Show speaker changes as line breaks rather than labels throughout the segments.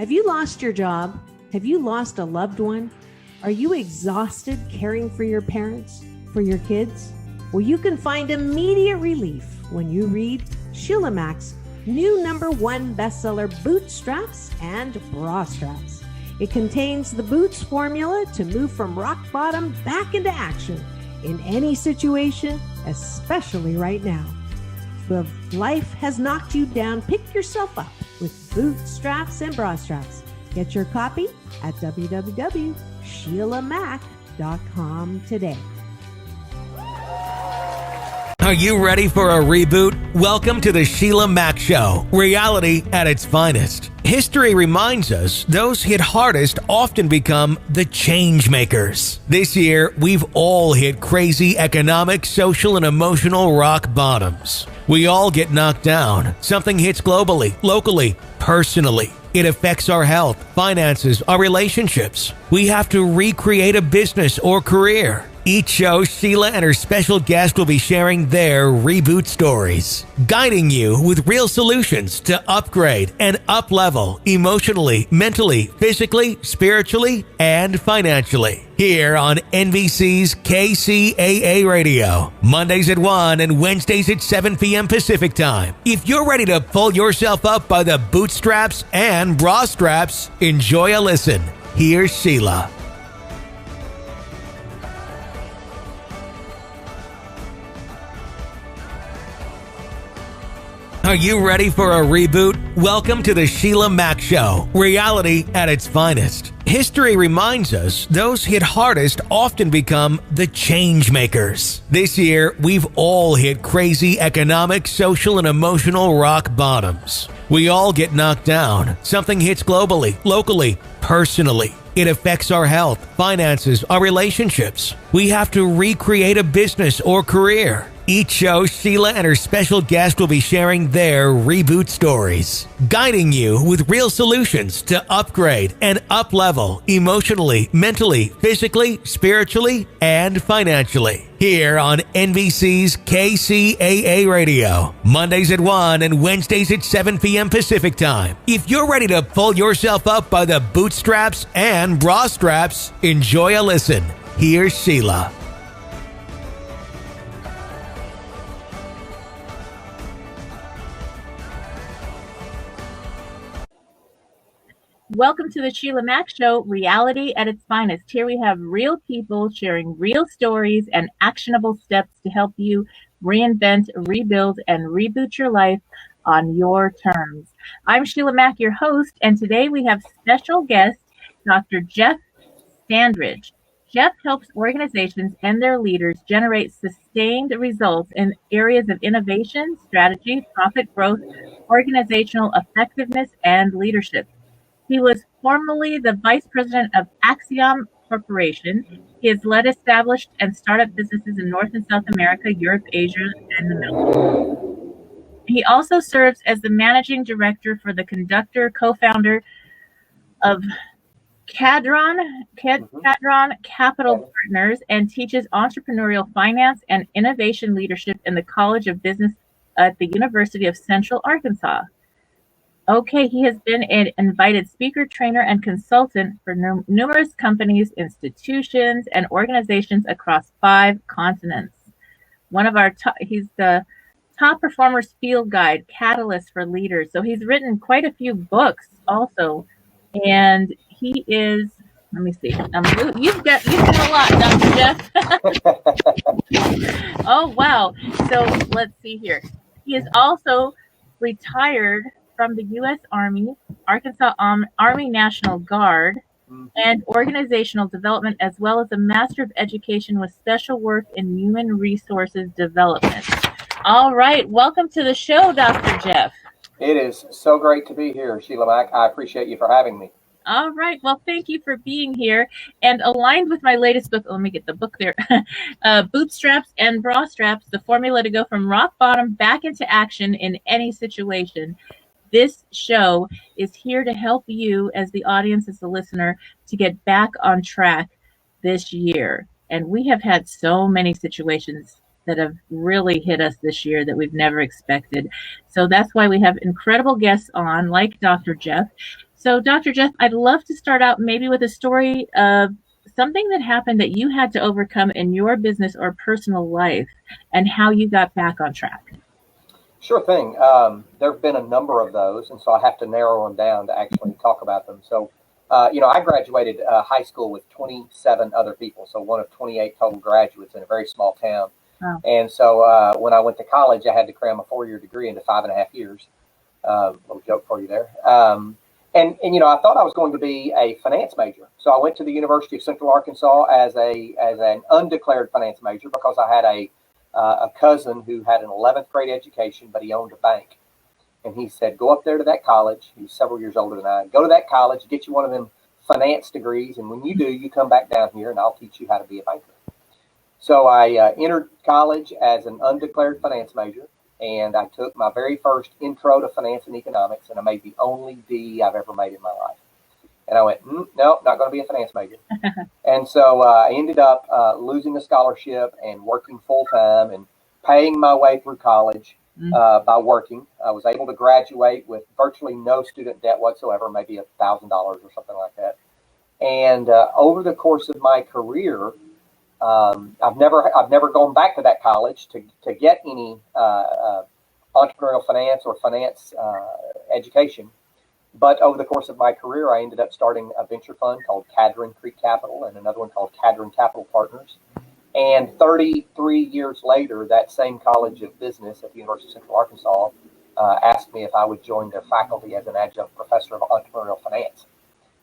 Have you lost your job? Have you lost a loved one? Are you exhausted caring for your parents, for your kids? Well, you can find immediate relief when you read Sheila Mac's new #1 bestseller, Bootstraps and Bra Straps. It contains the Boots formula to move from rock bottom back into action in any situation, especially right now. If life has knocked you down, pick yourself up with Bootstraps and Bra Straps. Get your copy at www.SheilaMac.com today.
Are you ready for a reboot? Welcome to the Sheila Mac Show, reality at its finest. History reminds us those hit hardest often become the change makers. This year, we've all hit crazy economic, social, and emotional rock bottoms. We all get knocked down. Something hits globally, locally, personally. It affects our health, finances, our relationships. We have to recreate a business or career. Each show, Sheila and her special guest will be sharing their reboot stories, guiding you with real solutions to upgrade and up-level emotionally, mentally, physically, spiritually, and financially. Here on NBC's KCAA Radio, Mondays at 1 and Wednesdays at 7 p.m. Pacific Time. If you're ready to pull yourself up by the bootstraps and bra straps, enjoy a listen. Here's Sheila. Are you ready for a reboot? Welcome to the Sheila Mac Show, reality at its finest. History reminds us those hit hardest often become the change makers. This year, we've all hit crazy economic, social, and emotional rock bottoms. We all get knocked down. Something hits globally, locally, personally. It affects our health, finances, our relationships. We have to recreate a business or career. Each show, Sheila and her special guest will be sharing their reboot stories, guiding you with real solutions to upgrade and up-level emotionally, mentally, physically, spiritually, and financially. Here on NBC's KCAA Radio, Mondays at 1 and Wednesdays at 7 p.m. Pacific Time. If you're ready to pull yourself up by the bootstraps and bra straps, enjoy a listen. Here's Sheila.
Welcome to the Sheila Mac Show, reality at its finest. Here we have real people sharing real stories and actionable steps to help you reinvent, rebuild, and reboot your life on your terms. I'm Sheila Mac, your host, and today we have special guest, Dr. Jeff Standridge. Jeff helps organizations and their leaders generate sustained results in areas of innovation, strategy, profit growth, organizational effectiveness, and leadership. He was formerly the vice president of Acxiom Corporation. He has led established and startup businesses in North and South America, Europe, Asia, and the Middle East. He also serves as the managing director for the Conductor, co-founder of Cadron Capital Partners, and teaches entrepreneurial finance and innovation leadership in the College of Business at the University of Central Arkansas. Okay, he has been an invited speaker, trainer, and consultant for numerous companies, institutions, and organizations across 5 continents. He's the top performers field guide, catalyst for leaders. So he's written quite a few books also, and he is. Let me see. You've done a lot, Dr. Jeff. Oh wow! So let's see here. He is also retired from the U.S. Army, Arkansas Army National Guard, and organizational development, as well as a Master of Education with special work in human resources development. All right, welcome to the show, Dr. Jeff.
It is so great to be here, Sheila Mac. I appreciate you for having me.
All right. Well, thank you for being here. And aligned with my latest book, let me get the book there, Bootstraps and Bra Straps, the formula to go from rock bottom back into action in any situation. This show is here to help you as the audience, as the listener, to get back on track this year. And we have had so many situations that have really hit us this year that we've never expected. So that's why we have incredible guests on, like Dr. Jeff. So, Dr. Jeff, I'd love to start out maybe with a story of something that happened that you had to overcome in your business or personal life and how you got back on track.
Sure thing. There have been a number of those, and so I have to narrow them down to actually talk about them. So, I graduated high school with 27 other people, so one of 28 total graduates in a very small town.
Wow.
And so when I went to college, I had to cram a 4-year degree into 5.5 years. Little joke for you there. And I thought I was going to be a finance major. So I went to the University of Central Arkansas as an undeclared finance major because I had a cousin who had an 11th grade education, but he owned a bank. And he said, go up there to that college. He was several years older than I. Go to that college, get you one of them finance degrees. And when you do, you come back down here and I'll teach you how to be a banker. So I entered college as an undeclared finance major. And I took my very first intro to finance and economics, and I made the only D I've ever made in my life. And I went, no, not going to be a finance major. And so I ended up losing a scholarship and working full time and paying my way through college by working. I was able to graduate with virtually no student debt whatsoever, maybe $1,000 or something like that. And over the course of my career, I've never gone back to that college to get any entrepreneurial finance or finance education. But over the course of my career, I ended up starting a venture fund called Cadron Creek Capital and another one called Cadron Capital Partners. And 33 years later, that same College of Business at the University of Central Arkansas asked me if I would join their faculty as an adjunct professor of entrepreneurial finance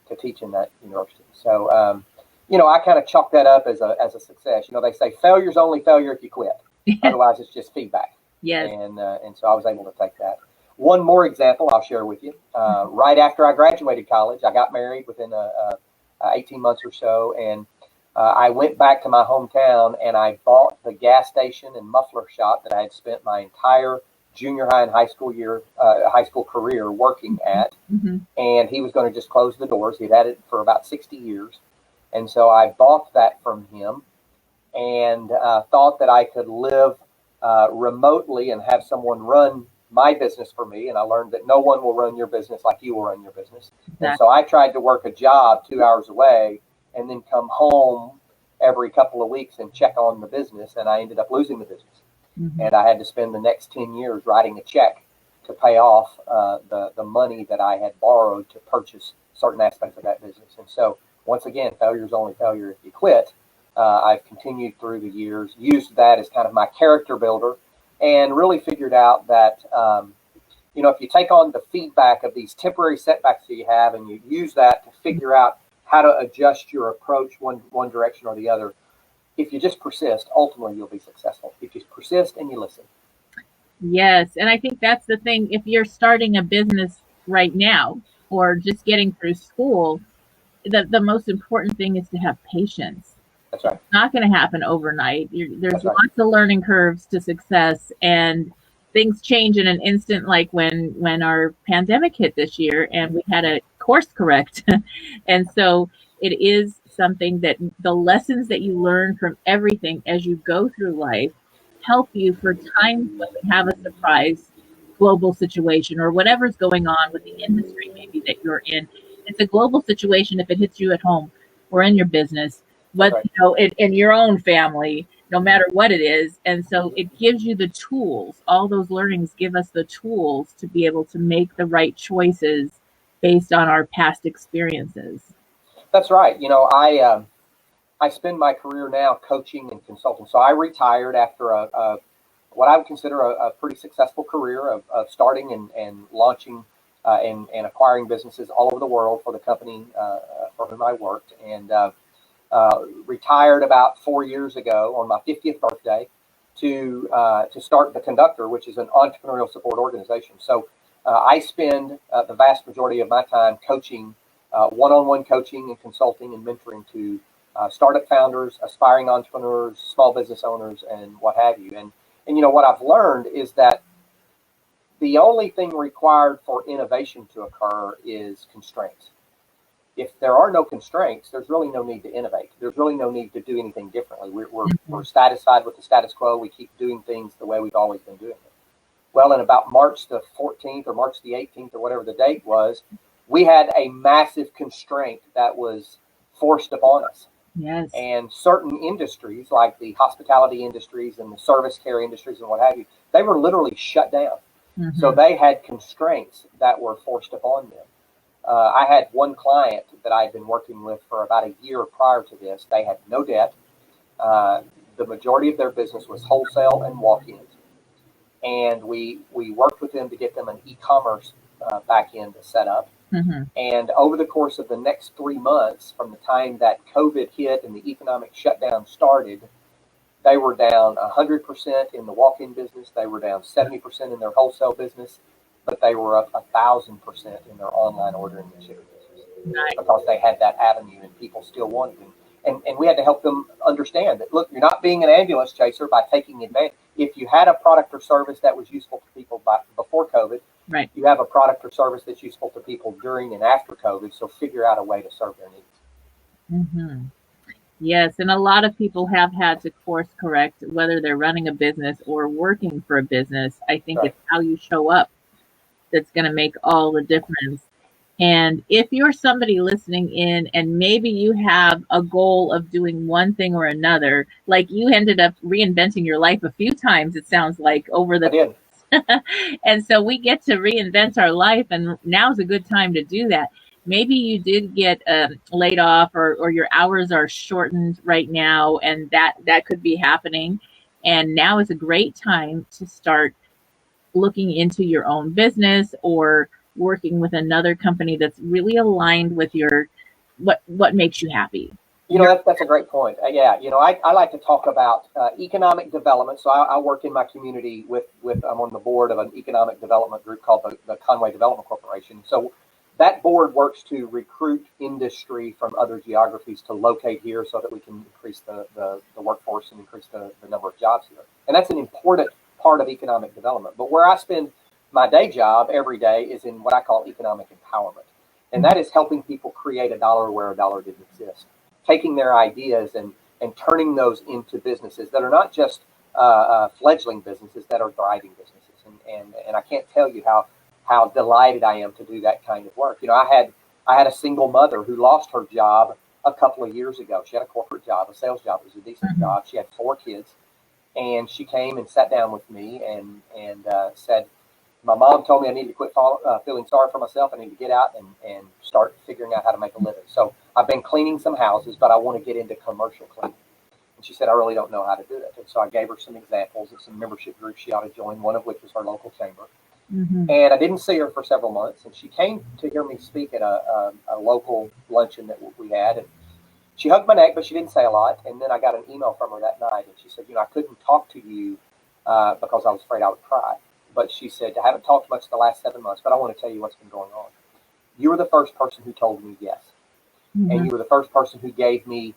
to teach in that university. So, I kind of chalk that up as a success. They say failure's only failure if you quit. Otherwise, it's just feedback.
Yes.
And so I was able to take that. One more example I'll share with you. Right after I graduated college, I got married within 18 months or so, and I went back to my hometown and I bought the gas station and muffler shop that I had spent my entire junior high and high school career working at.
Mm-hmm.
And he was going to just close the doors. He'd had it for about 60 years. And so I bought that from him and thought that I could live remotely and have someone run my business for me. And I learned that no one will run your business like you will run your business. Exactly. And so I tried to work a job 2 hours away and then come home every couple of weeks and check on the business. And I ended up losing the business. Mm-hmm. And I had to spend the next 10 years writing a check to pay off the money that I had borrowed to purchase certain aspects of that business. And so once again, failure is only failure if you quit. I've continued through the years, used that as kind of my character builder, and really figured out that, if you take on the feedback of these temporary setbacks that you have and you use that to figure out how to adjust your approach one direction or the other, if you just persist, ultimately you'll be successful. If you persist and you listen.
Yes, and I think that's the thing. If you're starting a business right now or just getting through school, the most important thing is to have patience.
That's right. It's
not going to happen overnight. There's
That's right.
Lots of learning curves to success, and things change in an instant, like when our pandemic hit this year and we had to course correct. And so it is something that the lessons that you learn from everything as you go through life help you for times when we have a surprise global situation or whatever's going on with the industry maybe that you're in. It's a global situation if it hits you at home or in your business, but right. In your own family, no matter what it is. And so it gives you the tools. All those learnings give us the tools to be able to make the right choices based on our past experiences. That's
right. I spend my career now coaching and consulting. So I retired after what I would consider a pretty successful career of starting and launching and acquiring businesses all over the world for the company for whom I worked, and retired about 4 years ago on my 50th birthday to start the Conductor, which is an entrepreneurial support organization. So I spend the vast majority of my time coaching, one-on-one coaching and consulting and mentoring to startup founders, aspiring entrepreneurs, small business owners, and what have you. And what I've learned is that the only thing required for innovation to occur is constraints. If there are no constraints, there's really no need to innovate. There's really no need to do anything differently. We're satisfied with the status quo. We keep doing things the way we've always been doing it. Well, in about March the 14th or March the 18th or whatever the date was, we had a massive constraint that was forced upon us.
Yes.
And certain industries, like the hospitality industries and the service care industries and what have you, they were literally shut down.
Mm-hmm.
So they had constraints that were forced upon them. I had one client that I had been working with for about a year prior to this. They had no debt. The majority of their business was wholesale and walk-ins. And we worked with them to get them an e-commerce back end set up.
Mm-hmm.
And over the course of the next 3 months, from the time that COVID hit and the economic shutdown started, they were down 100% in the walk-in business. They were down 70% in their wholesale business, but they were up 1,000% in their online ordering and shipping business.
Nice.
Because they had that avenue and people still wanted them. And we had to help them understand that, look, you're not being an ambulance chaser by taking advantage. If you had a product or service that was useful to people before COVID,
right,
you have a product or service that's useful to people during and after COVID. So figure out a way to serve their needs.
Mm-hmm. Yes, and a lot of people have had to course correct, whether they're running a business or working for a business. I think
Right.
It's how you show up that's going to make all the difference. And if you're somebody listening in and maybe you have a goal of doing one thing or another, like you ended up reinventing your life a few times, it sounds like, over the
I did.
and so we get to reinvent our life, and now's a good time to do that. Maybe you did get laid off, or your hours are shortened right now, and that could be happening. And now is a great time to start looking into your own business or working with another company that's really aligned with your what makes you happy.
You know, that's a great point. Yeah, you know, I like to talk about economic development. So I work in my community with I'm on the board of an economic development group called the Conway Development Corporation. So that board works to recruit industry from other geographies to locate here so that we can increase the workforce and increase the number of jobs here. And that's an important part of economic development. But where I spend my day job every day is in what I call economic empowerment. And that is helping people create a dollar where a dollar didn't exist. Taking their ideas and turning those into businesses that are not just fledgling businesses, that are thriving businesses. And I can't tell you how delighted I am to do that kind of work. You know, I had a single mother who lost her job a couple of years ago. She had a corporate job, a sales job. It was a decent job. She had 4 kids. And she came and sat down with me and said, my mom told me I needed to quit feeling sorry for myself. I need to get out and start figuring out how to make a living. So I've been cleaning some houses, but I want to get into commercial cleaning. And she said, I really don't know how to do that. And so I gave her some examples of some membership groups she ought to join, one of which was her local chamber. Mm-hmm. And I didn't see her for several months. And she came to hear me speak at a local luncheon that we had. And she hugged my neck, but she didn't say a lot. And then I got an email from her that night. And she said, you know, I couldn't talk to you because I was afraid I would cry. But she said, I haven't talked much the last 7 months, but I want to tell you what's been going on. You were the first person who told me yes. Mm-hmm. And you were the first person who gave me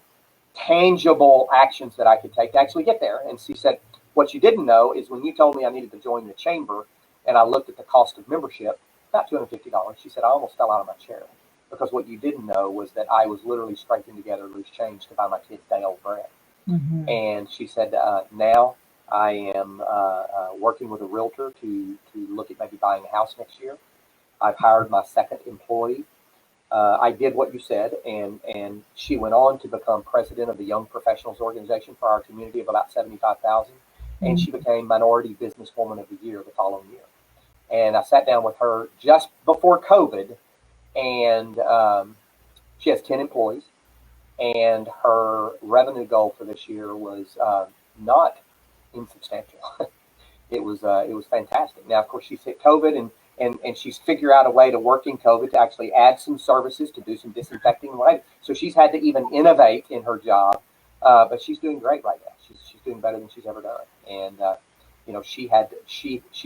tangible actions that I could take to actually get there. And she said, what you didn't know is when you told me I needed to join the chamber and I looked at the cost of membership, about $250, she said, I almost fell out of my chair. Because what you didn't know was that I was literally scraping together loose change to buy my kids day-old bread. Mm-hmm. And she said, now I am working with a realtor to look at maybe buying a house next year. I've hired my second employee. I did what you said, and she went on to become president of the Young Professionals Organization for our community of about 75,000. Mm-hmm. And she became Minority Businesswoman of the Year the following year. And I sat down with her just before COVID, and she has 10 employees. And her revenue goal for this year was not insubstantial. It was fantastic. Now, of course, she's hit COVID and she's figured out a way to work in COVID to actually add some services, to do some disinfecting and what. So she's had to even innovate in her job, but she's doing great right now. She's doing better than she's ever done. And you know, she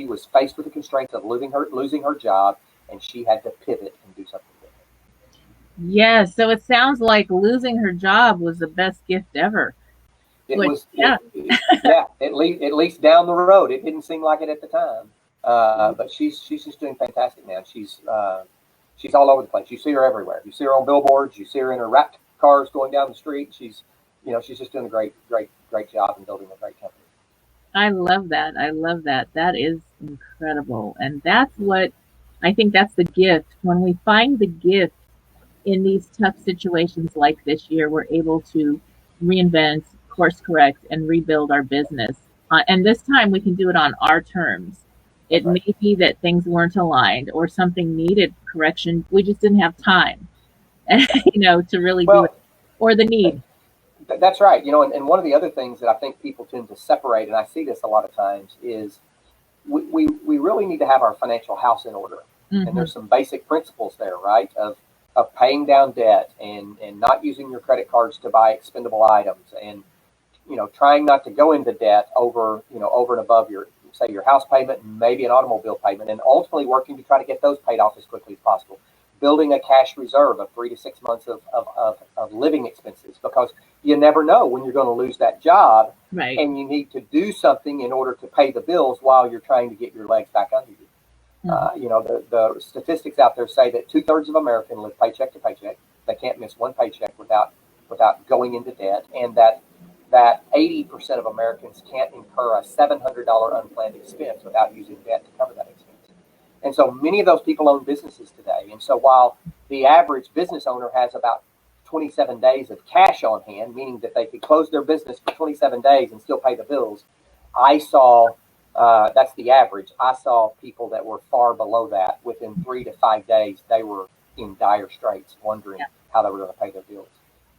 was faced with the constraints of losing her job, and she had to pivot and do something different.
Yes. So it sounds like losing her job was the best gift ever.
It was, yeah. At least down the road. It didn't seem like it at the time, but she's just doing fantastic now. She's all over the place. You see her everywhere. You see her on billboards. You see her in her wrapped cars going down the street. She's just doing a great job and building a great company.
I love that. That is incredible, and that's what I think that's the gift. When we find the gift in these tough situations like this year, we're able to reinvent, course correct, and rebuild our business. And this time we can do it on our terms. It
That's right.
may be that things weren't aligned or something needed correction. We just didn't have time, to really do it, or the need.
That's right. And one of the other things that I think people tend to separate, and I see this a lot of times, is we really need to have our financial house in order.
Mm-hmm.
And there's some basic principles there, right? Of paying down debt and not using your credit cards to buy expendable items, and trying not to go into debt over and above your house payment and maybe an automobile payment, and ultimately working to try to get those paid off as quickly as possible. Building a cash reserve of 3 to 6 months of living expenses, because you never know when you're going to lose that job,
right? And
you need to do something in order to pay the bills while you're trying to get your legs back under you. The statistics out there say that 2/3 of Americans live paycheck to paycheck. They can't miss one paycheck without going into debt, and that 80% of Americans can't incur a $700 unplanned expense without using debt to cover that expense. And so many of those people own businesses today. And so while the average business owner has about 27 days of cash on hand, meaning that they could close their business for 27 days and still pay the bills, I saw that's the average. I saw people that were far below that. Within 3 to 5 days, they were in dire straits, wondering how they were going to pay their bills.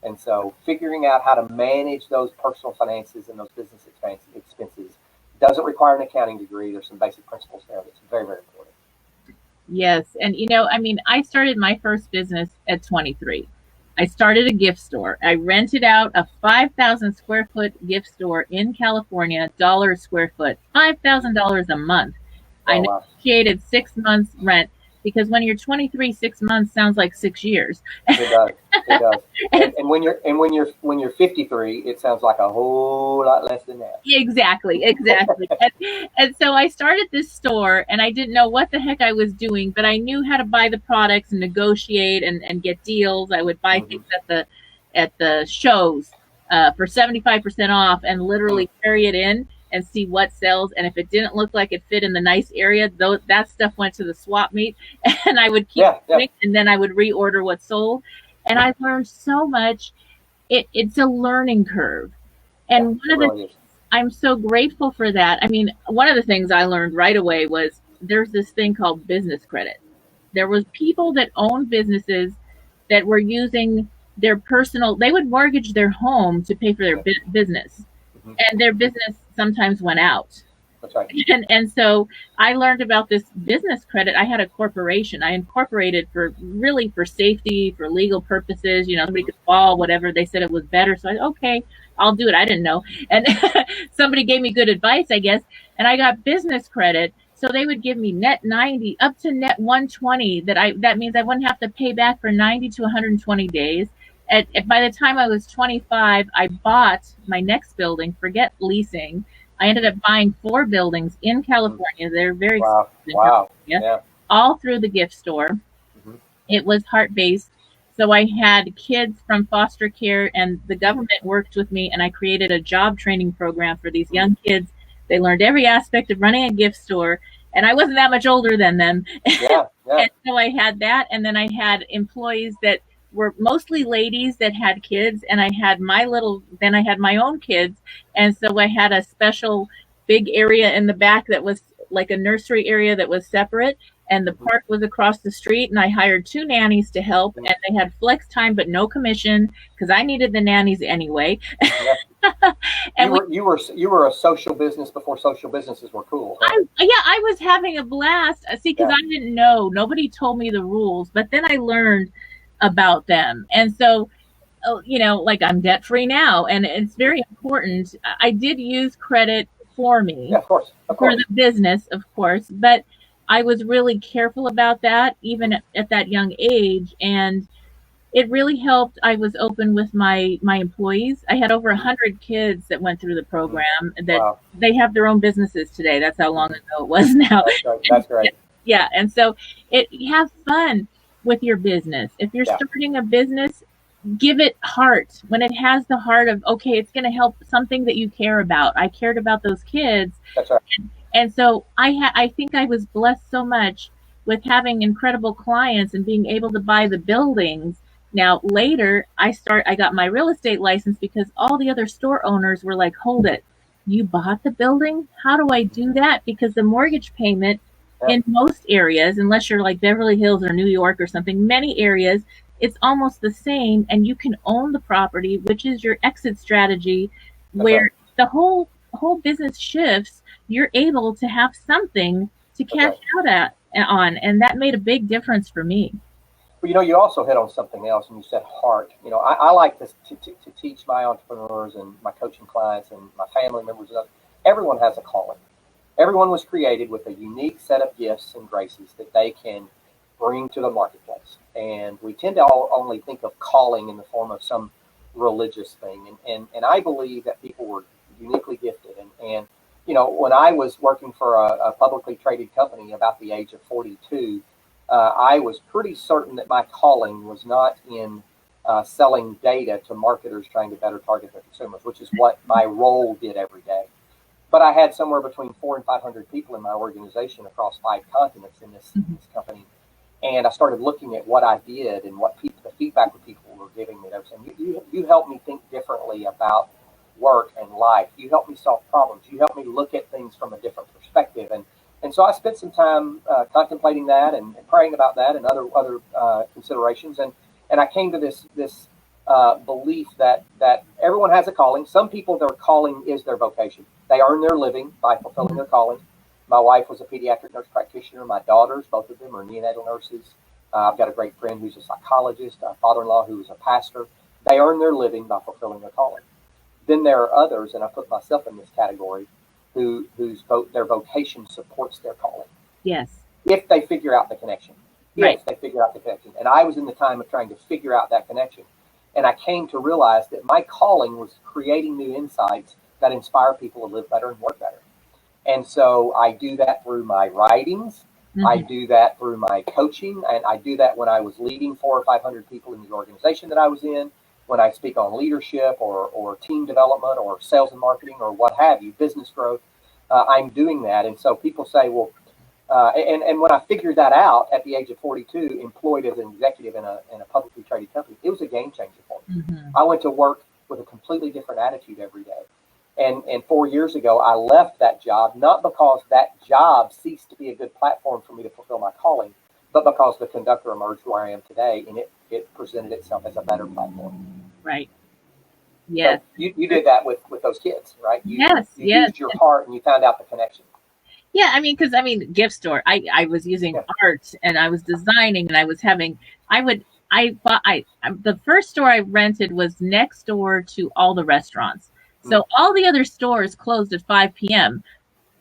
And so figuring out how to manage those personal finances and those business expenses doesn't require an accounting degree. There's some basic principles there that's very, very important.
Yes. And, I started my first business at 23. I started a gift store. I rented out a 5,000 square foot gift store in California, $1 a square foot, $5,000 a month. I negotiated 6 months rent, because when you're 23, 6 months sounds like 6 years.
It does. It does. And when you're 53, it sounds like a whole lot less than that.
Exactly. And so I started this store, and I didn't know what the heck I was doing, but I knew how to buy the products and negotiate and get deals. I would buy things at the shows for 75% off, and literally carry it in and see what sells. And if it didn't look like it fit in the nice area, that stuff went to the swap meet, and I would keep it, and then I would reorder what sold. And I learned so much. It's a learning curve. And one of the things, I'm so grateful for that. I mean, one of the things I learned right away was there's this thing called business credit. There was people that owned businesses that were using their they would mortgage their home to pay for their business. And their business sometimes went out.
That's right.
And so I learned about this business credit. I had a corporation. I incorporated for safety, for legal purposes. Somebody could fall, whatever. They said it was better. So okay, I'll do it. I didn't know. And somebody gave me good advice, I guess. And I got business credit. So they would give me net 90 up to net 120. That means I wouldn't have to pay back for 90 to 120 days. By the time I was 25, I bought my next building. Forget leasing. I ended up buying 4 buildings in California. They're very expensive.
Wow. Yeah.
All through the gift store. Mm-hmm. It was heart-based. So I had kids from foster care, and the government worked with me, and I created a job training program for these young kids. They learned every aspect of running a gift store, and I wasn't that much older than them.
Yeah.
And so I had that, and then I had employees that were mostly ladies that had kids, and I had my own kids. And so I had a special big area in the back that was like a nursery area that was separate, and the park was across the street, and I hired 2 nannies to help, and they had flex time but no commission, because I needed the nannies anyway. And
you were a social business before social businesses were cool.
Huh? I was having a blast. See, because I didn't know. Nobody told me the rules, but then I learned about them. And so, like, I'm debt free now, and it's very important. I did use credit for me,
of course.
For the business, of course, but I was really careful about that, even at that young age. And it really helped. I was open with my employees. I had over 100 kids that went through the program that they have their own businesses today. That's how long ago it was now.
That's great.
Yeah. And so have fun with your business. If you're starting a business, give it heart. When it has the heart of, okay, it's going to help something that you care about. I cared about those kids.
That's right.
And so I think I was blessed so much with having incredible clients and being able to buy the buildings. Now later I got my real estate license because all the other store owners were like, hold it, you bought the building? How do I do that? Because the mortgage payment in most areas, unless you're like Beverly Hills or New York or something, many areas, it's almost the same, and you can own the property, which is your exit strategy, where the whole business shifts. You're able to have something to cash out on, and that made a big difference for me.
Well, you also hit on something else, and you said heart. I like to teach my entrepreneurs and my coaching clients and my family members. Everyone has a calling. Everyone was created with a unique set of gifts and graces that they can bring to the marketplace. And we tend to only think of calling in the form of some religious thing. And I believe that people were uniquely gifted. And when I was working for a publicly traded company about the age of 42, I was pretty certain that my calling was not in selling data to marketers trying to better target their consumers, which is what my role did every day. But I had somewhere between 400 and 500 people in my organization across 5 continents in this company. And I started looking at what I did and what the feedback that people were giving me. They were saying, you helped me think differently about work and life. You helped me solve problems. You helped me look at things from a different perspective. And so I spent some time contemplating that and praying about that and other considerations. And I came to this belief that everyone has a calling. Some people, their calling is their vocation. They earn their living by fulfilling their calling. My wife was a pediatric nurse practitioner. My daughters, both of them, are neonatal nurses. I've got a great friend who's a psychologist, a father-in-law who is a pastor. They earn their living by fulfilling their calling. Then there are others, and I put myself in this category, their vocation supports their calling.
Yes.
If they figure out the connection.
Right.
If they figure out the connection. And I was in the time of trying to figure out that connection. And I came to realize that my calling was creating new insights that inspire people to live better and work better. And so I do that through my writings. I do that through my coaching. And I do that when I was leading 400 or 500 people in the organization that I was in, when I speak on leadership or team development or sales and marketing or what have you, business growth. I'm doing that. And so people say, well, and when I figured that out at the age of 42, employed as an executive in a publicly traded company, it was a game changer for me. I went to work with a completely different attitude every day. And 4 years ago, I left that job, not because that job ceased to be a good platform for me to fulfill my calling, but because the Conductor emerged where I am today, and it presented itself as a better platform.
Right. Yes.
So you did that with those kids, right? You used your heart and you found out the connection.
Yeah, gift store. I was using art and I was designing and I was having. The first store I rented was next door to all the restaurants. So all the other stores closed at 5 p.m.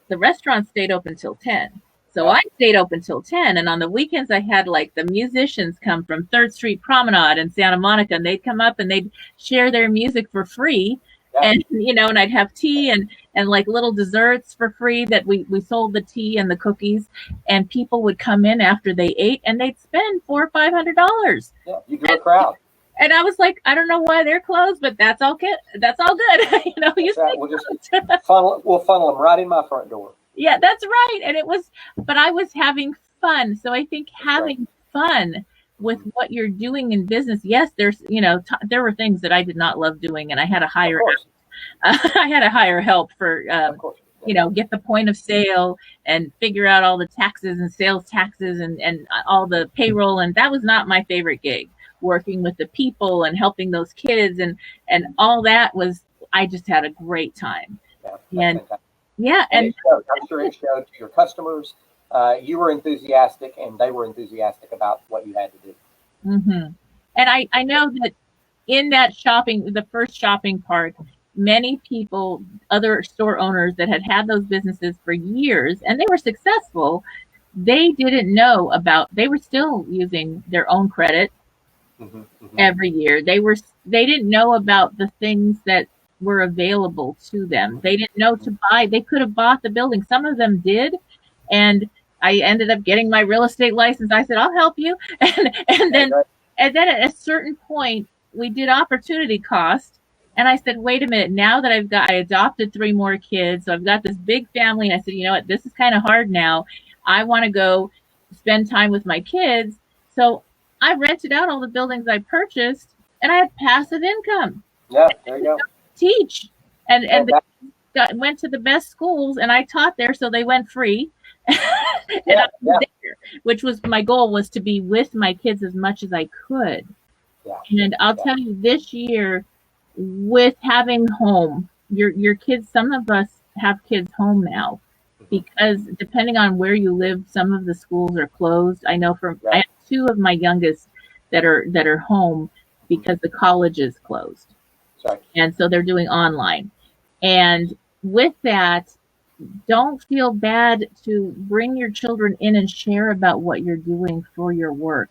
The restaurant stayed open till 10. So I stayed open till 10. And on the weekends, I had like the musicians come from 3rd Street Promenade in Santa Monica, and they'd come up and they'd share their music for free. Yeah. And, and I'd have tea and like little desserts for free that we sold the tea and the cookies, and people would come in after they ate and they'd spend $400 or $500.
Yeah, you drew a crowd.
And I was like, I don't know why they're closed, but that's all good. That's all good.
We'll just funnel them right in my front door.
Yeah, that's right. But I was having fun. So I think having fun with what you're doing in business. Yes, there's, there were things that I did not love doing, and I had to hire help for, get the point of sale and figure out all the taxes and sales taxes and all the payroll. And that was not my favorite gig. Working with the people and helping those kids and all that I just had a great time. And I'm
sure it showed to your customers. You were enthusiastic and they were enthusiastic about what you had to do.
And I know that in that the first shopping part, many people, other store owners that had those businesses for years and they were successful, they didn't know they were still using their own credit. Every year they didn't know about the things that were available to them. They didn't know to buy. They could have bought the building. Some of them did, and I ended up getting my real estate license. I said, I'll help you. And then at a certain point we did opportunity cost, and I said, wait a minute, now that I adopted 3 more kids, so I've got this big family, and I said, you know what, this is kind of hard now. I want to go spend time with my kids. So I rented out all the buildings I purchased, and I had passive income.
Yeah, there you go.
Teach, and
Yeah,
they went to the best schools, and I taught there, so they went free. And I was there, which was my goal, was to be with my kids as much as I could.
Yeah.
And I'll tell you, this year, with having home, your kids, some of us have kids home now, because depending on where you live, some of the schools are closed. I know I have two of my youngest that are home because the college is closed.
Sorry.
And so they're doing online. And with that, don't feel bad to bring your children in and share about what you're doing for your work.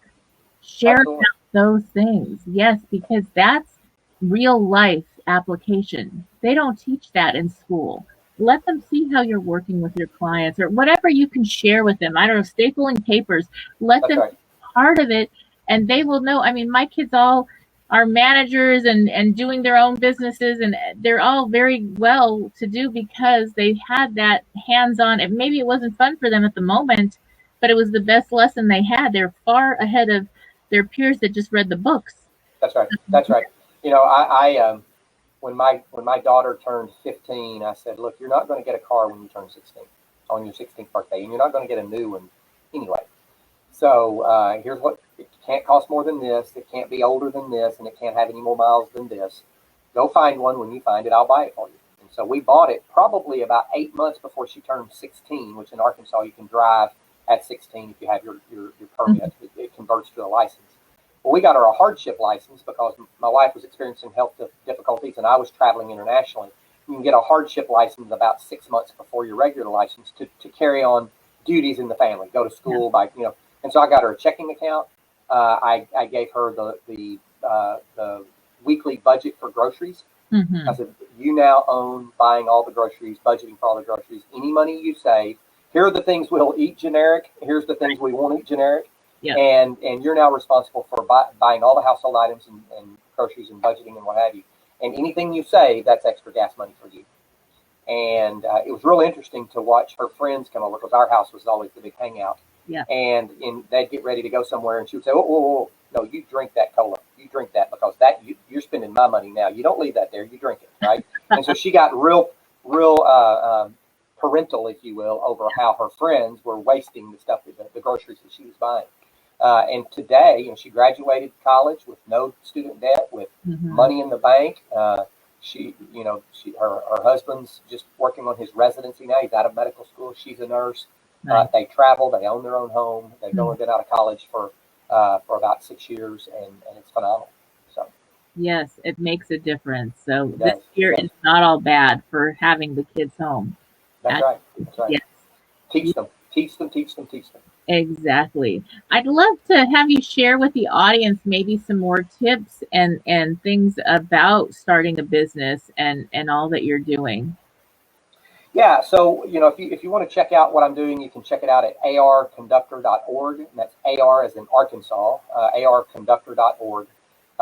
Share about those things. Yes, because that's real life application. They don't teach that in school. Let them see how you're working with your clients, or whatever you can share with them. I don't know, stapling papers. Let them be part of it, and they will know. I mean, my kids all are managers and doing their own businesses, and they're all very well to do because they had that hands-on. And maybe it wasn't fun for them at the moment, but it was the best lesson they had. They're far ahead of their peers that just read the books.
That's right. That's right. You know, I when my daughter turned 15, I said, look, you're not going to get a car when you turn 16 on your 16th birthday, and you're not going to get a new one anyway. So here's what: it can't cost more than this, it can't be older than this, and it can't have any more miles than this. Go find one. When you find it, I'll buy it for you. And so we bought it probably about 8 months before she turned 16, which in Arkansas you can drive at 16 if you have your permit. It converts to a license. Well, we got her a hardship license because my wife was experiencing health difficulties and I was traveling internationally. You can get a hardship license about 6 months before your regular license to carry on duties in the family, go to school, and so I got her a checking account. I gave her the weekly budget for groceries. Mm-hmm. I said, you now own buying all the groceries, budgeting for all the groceries. Any money you save, here are the things we'll eat generic. Here's the things we won't eat generic. Yeah. And you're now responsible for buying all the household items and groceries and budgeting and what have you. And anything you save, that's extra gas money for you. And it was really interesting to watch her friends come over, because our house was always the big hangout. Yeah. And they'd get ready to go somewhere, and she would say, whoa, no, you drink that cola. You drink that, because you're spending my money now. You don't leave that there. You drink it, right? And so she got real parental, if you will, over how her friends were wasting the stuff, the groceries that she was buying. And today, she graduated college with no student debt, with money in the bank. Her husband's just working on his residency now. He's out of medical school. She's a nurse. Nice. They travel. They own their own home. They've only been out of college for about 6 years, and it's phenomenal. So
yes, it makes a difference. So this year is not all bad for having the kids home.
That's right.
Yes.
Teach them.
Exactly. I'd love to have you share with the audience maybe some more tips and things about starting a business and all that you're doing.
Yeah, so if you want to check out what I'm doing, you can check it out at arconductor.org, and that's AR as in Arkansas, arconductor.org.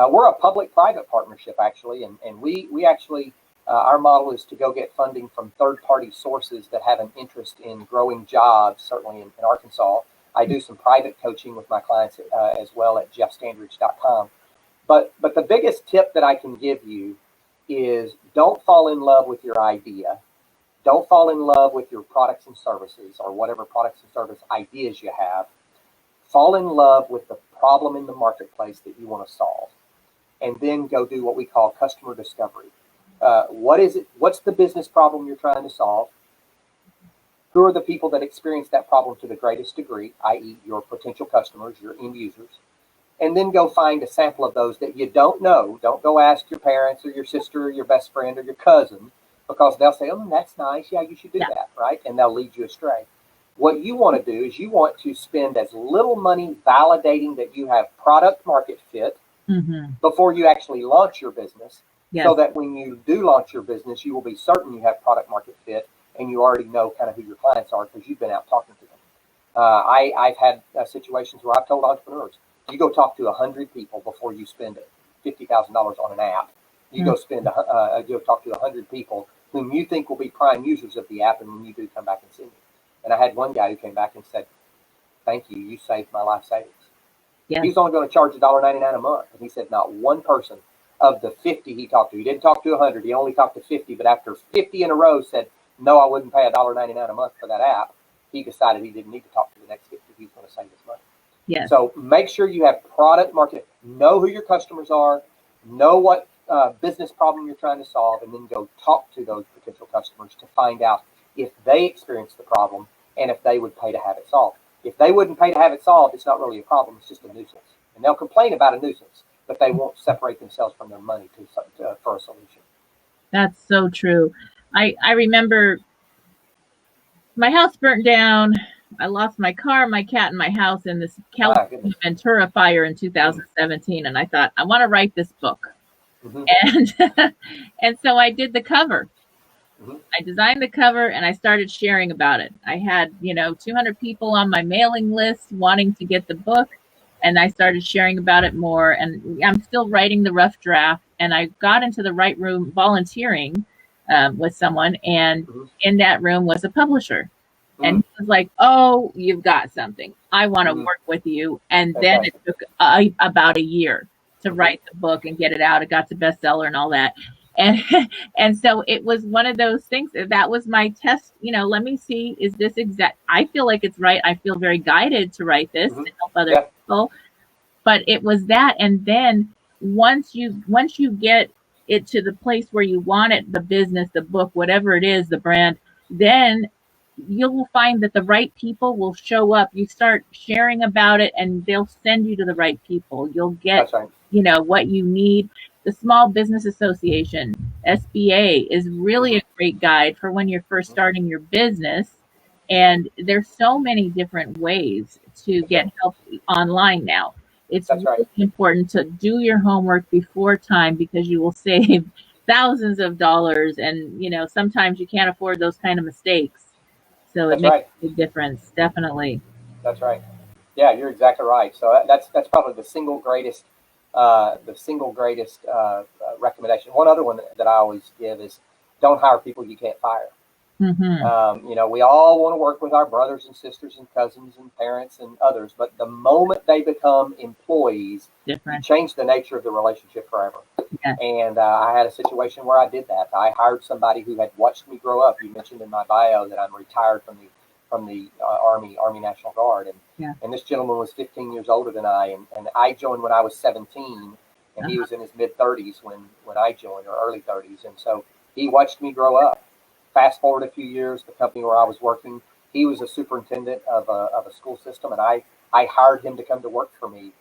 We're a public-private partnership, actually, and we actually, our model is to go get funding from third-party sources that have an interest in growing jobs, certainly in Arkansas. I do some private coaching with my clients as well at jeffstandridge.com. But the biggest tip that I can give you is don't fall in love with your idea. Don't fall in love with your products and services, or whatever products and service ideas you have. Fall in love with the problem in the marketplace that you want to solve, and then go do what we call customer discovery. What is it? What's the business problem you're trying to solve? Who are the people that experience that problem to the greatest degree, i.e. your potential customers, your end users? And then go find a sample of those that you don't know. Don't go ask your parents or your sister or your best friend or your cousin, because they'll say, oh, that's nice. Yeah, you should do that, right? And they'll lead you astray. What you want to do is you want to spend as little money validating that you have product market fit before you actually launch your business, so that when you do launch your business, you will be certain you have product market fit and you already know kind of who your clients are because you've been out talking to them. I've had situations where I've told entrepreneurs, you go talk to 100 people before you spend $50,000 on an app. You go go talk to 100 people whom you think will be prime users of the app, and when you do, come back and see me. And I had one guy who came back and said, thank you. You saved my life savings.
Yes.
He's only going to charge $1.99 a month. And he said not one person of the 50 he talked to, he didn't talk to 100, he only talked to 50, but after 50 in a row said, no, I wouldn't pay $1.99 a month for that app. He decided he didn't need to talk to the next 50. He's going to save his money.
Yes.
So make sure you have product marketing. Know who your customers are. Know what business problem you're trying to solve, and then go talk to those potential customers to find out if they experience the problem and if they would pay to have it solved. If they wouldn't pay to have it solved, it's not really a problem. It's just a nuisance. And they'll complain about a nuisance, but they won't separate themselves from their money for a solution.
That's so true. I remember my house burnt down. I lost my car, my cat, and my house in this California Ventura fire in 2017. And I thought, I want to write this book. And and so I did the cover. I designed the cover and I started sharing about it. I had, 200 people on my mailing list wanting to get the book, and I started sharing about it more. And I'm still writing the rough draft. And I got into the right room volunteering with someone, and in that room was a publisher. And he was like, oh, you've got something. I want to work with you. And then it took about a year to write the book and get it out. It got to bestseller and all that. And so it was one of those things that was my test. Let me see, is this exact? I feel like it's right. I feel very guided to write this to help other people. But it was that. And then once you get it to the place where you want it, the business, the book, whatever it is, the brand, then you'll find that the right people will show up. You start sharing about it and they'll send you to the right people. You'll get, what you need. The Small Business Association, SBA, is really a great guide for when you're first starting your business. And there's so many different ways to get help online now. It's really important to do your homework before time, because you will save thousands of dollars. And, sometimes you can't afford those kind of mistakes. So it makes a big difference, definitely.
That's right. Yeah, you're exactly right. So that's probably the single greatest recommendation. One other one that I always give is don't hire people you can't fire. We all want to work with our brothers and sisters and cousins and parents and others, but the moment they become employees, you change the nature of the relationship forever. And I had a situation where I did that. I hired somebody who had watched me grow up. You mentioned in my bio that I'm retired from the Army National Guard, and this gentleman was 15 years older than I, and I joined when I was 17, and he was in his mid 30s when I joined, or early 30s, and so he watched me grow up. Fast forward a few years, the company where I was working, he was a superintendent of a school system, and I hired him to come to work for me,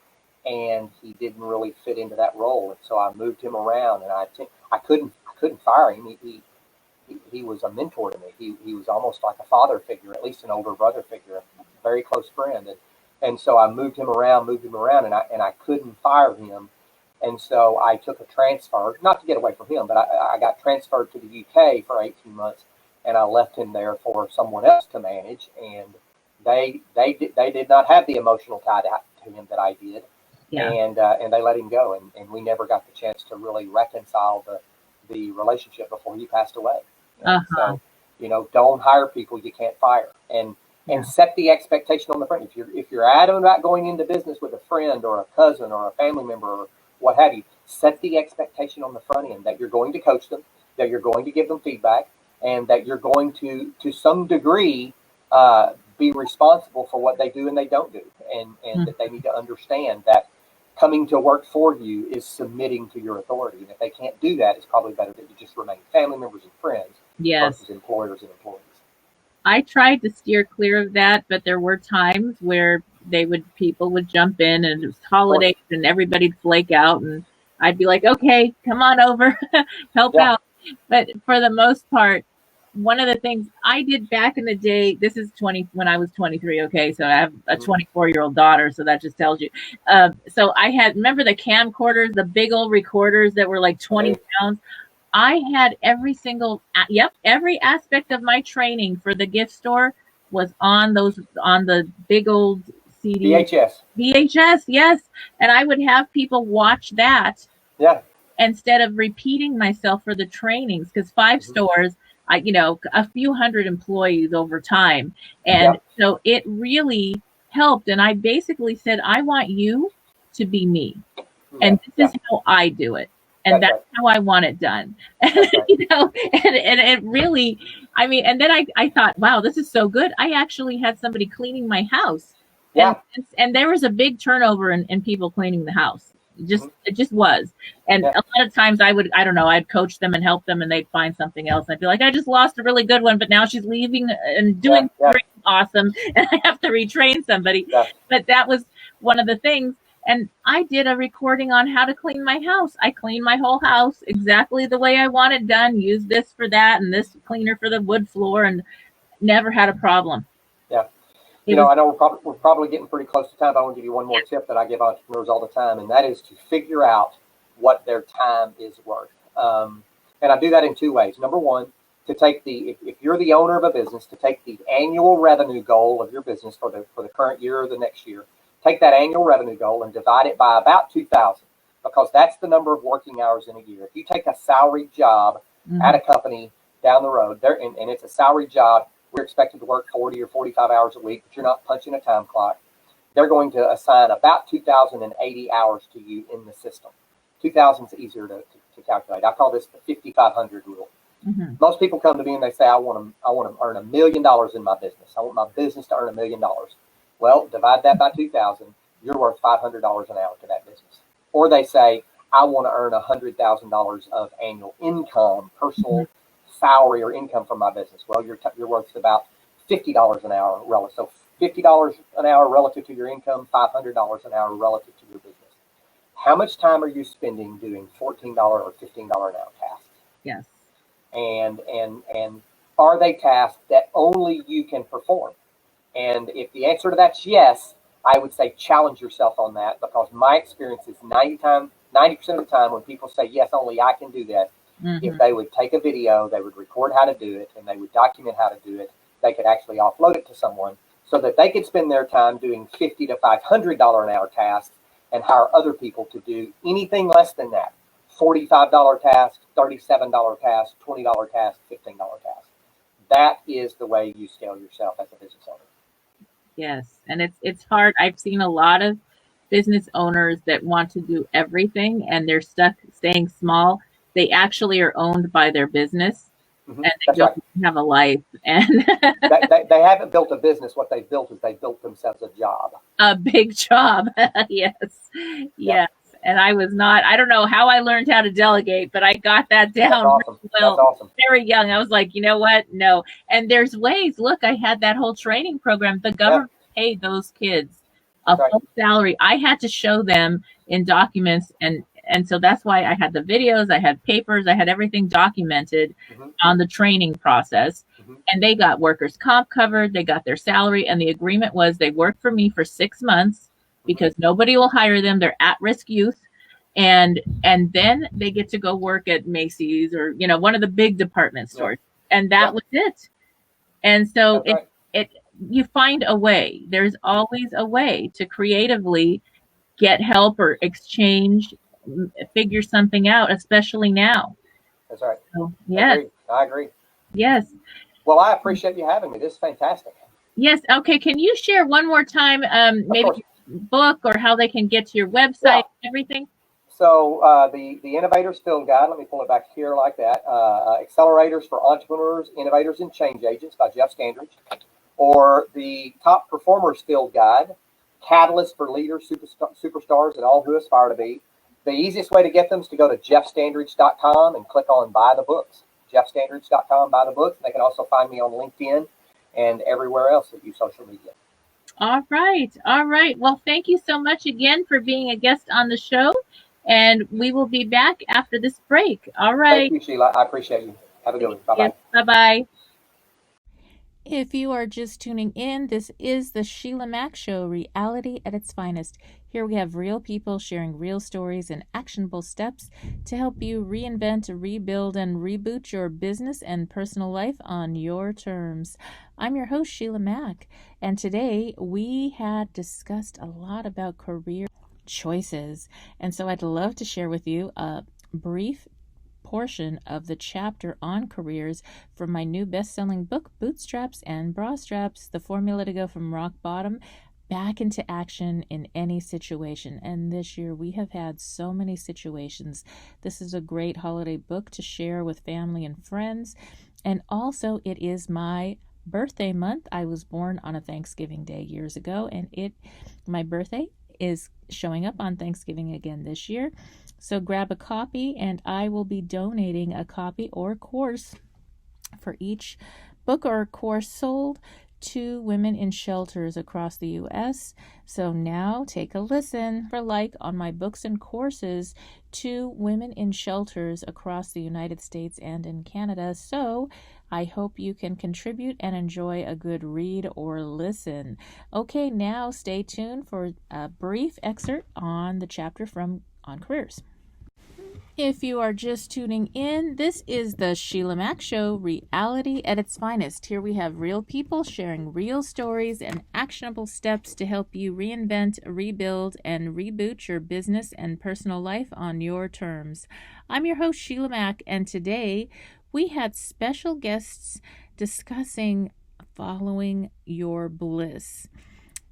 and he didn't really fit into that role, and so I moved him around, and I couldn't fire him. He was a mentor to me. He was almost like a father figure, at least an older brother figure, a very close friend, and so I moved him around, and I couldn't fire him. And so I took a transfer, not to get away from him, but I got transferred to the UK for 18 months, and I left him there for someone else to manage. And they did not have the emotional tie to him that I did, and they let him go. And we never got the chance to really reconcile the relationship before he passed away. So, don't hire people you can't fire, and set the expectation on the front. If you're adamant about going into business with a friend or a cousin or a family member or what have you, set the expectation on the front end that you're going to coach them, that you're going to give them feedback, and that you're going to some degree, be responsible for what they do and they don't do. And that they need to understand that coming to work for you is submitting to your authority. And if they can't do that, it's probably better that you just remain family members and friends versus employers and employees.
I tried to steer clear of that, but there were times where people would jump in, and it was holidays and everybody'd flake out, and I'd be like, okay, come on over, help out. But for the most part, one of the things I did back in the day, this is when I was 23. Okay. So I have a 24-year-old daughter. So that just tells you. So I remember the camcorders, the big old recorders that were like 20 pounds. I had every aspect of my training for the gift store was on the big old CD. VHS, yes. And I would have people watch that instead of repeating myself for the trainings, because 5 stores, a few hundred employees over time. And so it really helped. And I basically said, I want you to be me. And this is how I do it. And that's how I want it done. You know, and it really, I mean, and then I thought, wow, this is so good. I actually had somebody cleaning my house. And there was a big turnover in people cleaning the house. It just was. And a lot of times I'd coach them and help them, and they'd find something else. I'd be like, I just lost a really good one, but now she's leaving and doing awesome, and I have to retrain somebody. But that was one of the things. And I did a recording on how to clean my house. I cleaned my whole house exactly the way I want it done. Use this for that and this cleaner for the wood floor, and never had a problem.
Yeah. You know, I know we're probably getting pretty close to time, but I want to give you one more tip that I give entrepreneurs all the time, and that is to figure out what their time is worth. And I do that in two ways. Number one, to take if you're the owner of a business, to take the annual revenue goal of your business for the current year or the next year. Take that annual revenue goal and divide it by about 2,000, because that's the number of working hours in a year. If you take a salaried job at a company down the road, and it's a salaried job, we're expected to work 40 or 45 hours a week, but you're not punching a time clock. They're going to assign about 2,080 hours to you in the system. 2,000 is easier to calculate. I call this the 5,500 rule. Most people come to me and they say, I want to earn $1 million in my business. I want my business to earn $1 million. Well, divide that by 2,000. You're worth $500 an hour to that business. Or they say, I want to earn $100,000 of annual income, personal salary or income from my business. Well, you're worth about $50 an hour relative. So $50 an hour relative to your income, $500 an hour relative to your business. How much time are you spending doing $14 or $15 an hour tasks?
Yes.
And are they tasks that only you can perform? And if the answer to that's yes, I would say challenge yourself on that, because my experience is 90% of the time when people say, yes, only I can do that, if they would take a video, they would record how to do it, and they would document how to do it, they could actually offload it to someone so that they could spend their time doing $50 to $500 an hour tasks and hire other people to do anything less than that. $45 task, $37 task, $20 task, $15 task. That is the way you scale yourself as a business owner.
Yes. And it's hard. I've seen a lot of business owners that want to do everything, and they're stuck staying small. They actually are owned by their business, and they don't have a life. And
they haven't built a business. What they've built is they built themselves a job.
A big job. Yes. Yes. And I don't know how I learned how to delegate, but I got that down
awesome.
Well.
That's awesome.
Very young. I was like, you know what? No. And there's ways. Look, I had that whole training program. The government paid those kids a full salary. I had to show them in documents, and so that's why I had the videos, I had papers, I had everything documented on the training process. And they got workers' comp covered, they got their salary, and the agreement was they worked for me for 6 months because nobody will hire them. They're at-risk youth. And then they get to go work at Macy's or, one of the big department stores. And that was it. And so you find a way. There's always a way to creatively get help or exchange, figure something out, especially now.
That's right.
So, yes.
I agree.
Yes.
Well, I appreciate you having me. This is fantastic.
Yes. Okay. Can you share one more time, maybe your book or how they can get to your website and everything?
So the Innovators Field Guide, let me pull it back here like that. Accelerators for Entrepreneurs, Innovators, and Change Agents by Jeff Standridge. Or the Top Performers Field Guide, Catalyst for Leaders, Superstars, and all who aspire to be. The easiest way to get them is to go to jeffstandridge.com and click on Buy the Books. jeffstandridge.com, Buy the Books. And they can also find me on LinkedIn and everywhere else that use social media.
All right. All right. Well, thank you so much again for being a guest on the show. And we will be back after this break. All right.
Thank you, Sheila. I appreciate you. Have a good one. Bye-bye.
Yes, bye-bye.
If you are just tuning in, this is the Sheila Mack Show, reality at its finest. Here we have real people sharing real stories and actionable steps to help you reinvent, rebuild, and reboot your business and personal life on your terms. I'm your host, Sheila Mack, and today we had discussed a lot about career choices. And so I'd love to share with you a brief portion of the chapter on careers from my new best-selling book, Bootstraps and Bra Straps, The Formula to Go from Rock Bottom back into action in any situation. And this year we have had so many situations. This is a great holiday book to share with family and friends. And also, it is my birthday month. I was born on a Thanksgiving Day years ago, and my birthday is showing up on Thanksgiving again this year. So grab a copy, and I will be donating a copy or course for each book or course sold to women in shelters across the U.S. So now take a listen for on my books and courses to women in shelters across the United States and in Canada. So I hope you can contribute and enjoy a good read or listen. Okay, now stay tuned for a brief excerpt on the chapter from On Careers. If you are just tuning in, this is the Sheila Mack Show, reality at its finest. Here we have real people sharing real stories and actionable steps to help you reinvent, rebuild, and reboot your business and personal life on your terms. I'm your host, Sheila Mack, and today we had special guests discussing following your bliss.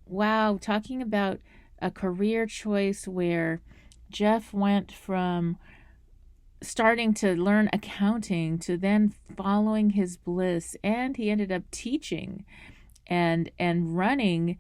Wow, talking about a career choice where Jeff went from starting to learn accounting to then following his bliss, and he ended up teaching and running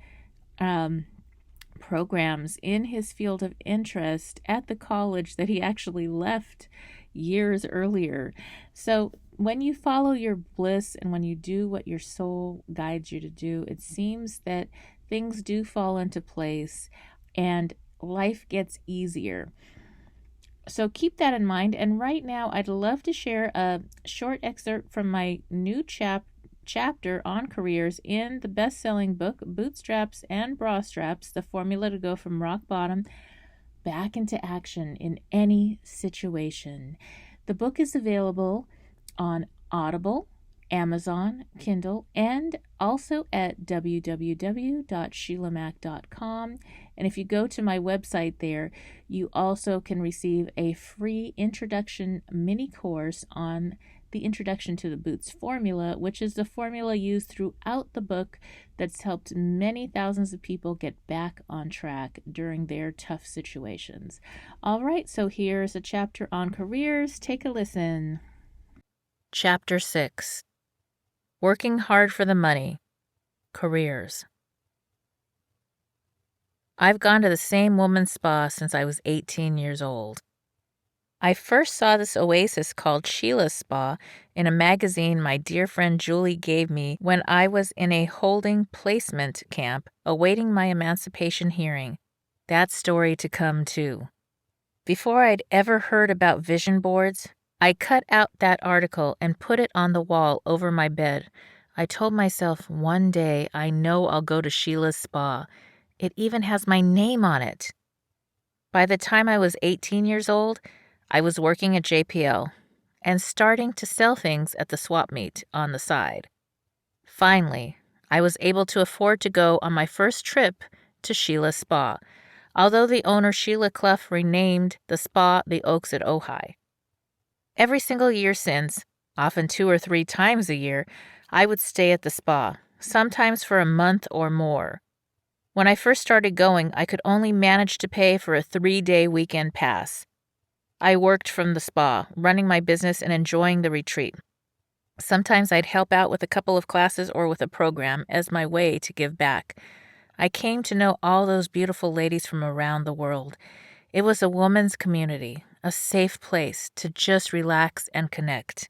programs in his field of interest at the college that he actually left years earlier. So when you follow your bliss and when you do what your soul guides you to do, it seems that things do fall into place and life gets easier. So keep that in mind. And right now, I'd love to share a short excerpt from my new chapter on careers in the best-selling book, Bootstraps and Bra Straps, the formula to go from rock bottom back into action in any situation. The book is available on Audible, Amazon, Kindle, and also at www.sheilamack.com. And if you go to my website there, you also can receive a free introduction mini course on the introduction to the Boots formula, which is the formula used throughout the book that's helped many thousands of people get back on track during their tough situations. All right, so here's a chapter on careers. Take a listen. Chapter 6. Working hard for the money. Careers. I've gone to the same woman's spa since I was 18 years old. I first saw this oasis called Sheila's Spa in a magazine my dear friend Julie gave me when I was in a holding placement camp awaiting my emancipation hearing. That story to come too. Before I'd ever heard about vision boards, I cut out that article and put it on the wall over my bed. I told myself one day I know I'll go to Sheila's Spa. It even has my name on it. By the time I was 18 years old, I was working at JPL and starting to sell things at the swap meet on the side. Finally, I was able to afford to go on my first trip to Sheila's Spa, although the owner Sheila Clough renamed the spa the Oaks at Ojai. Every single year since, often 2 or 3 times a year, I would stay at the spa, sometimes for a month or more. When I first started going, I could only manage to pay for a 3-day weekend pass. I worked from the spa, running my business and enjoying the retreat. Sometimes I'd help out with a couple of classes or with a program as my way to give back. I came to know all those beautiful ladies from around the world. It was a woman's community, a safe place to just relax and connect.